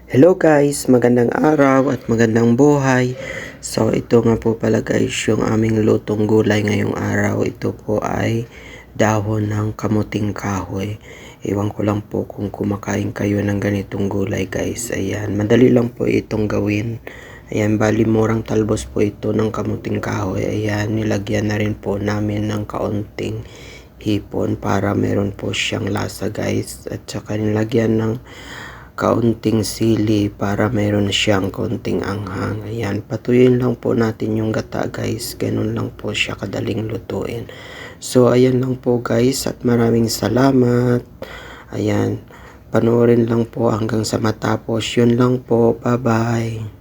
Hello guys, magandang araw at magandang buhay. So ito nga po pala guys yung aming lutong gulay ngayong araw. Ito po ay dahon ng kamuting kahoy. Ewan ko lang po kung kumakain kayo ng ganitong gulay guys. Ayan, madali lang po itong gawin. Ayan, bali murang talbos po ito ng kamuting kahoy. Ayan, nilagyan na rin po namin ng kaunting hipon para meron po siyang lasa guys. At saka nilagyan ng kaunting sili para meron siyang kaunting anghang. Ayan, patuyin lang po natin yung gata guys. Ganun lang po siya kadaling lutuin. So, ayan lang po guys at maraming salamat. Ayan, panoorin lang po hanggang sa matapos. Yun lang po. Bye-bye.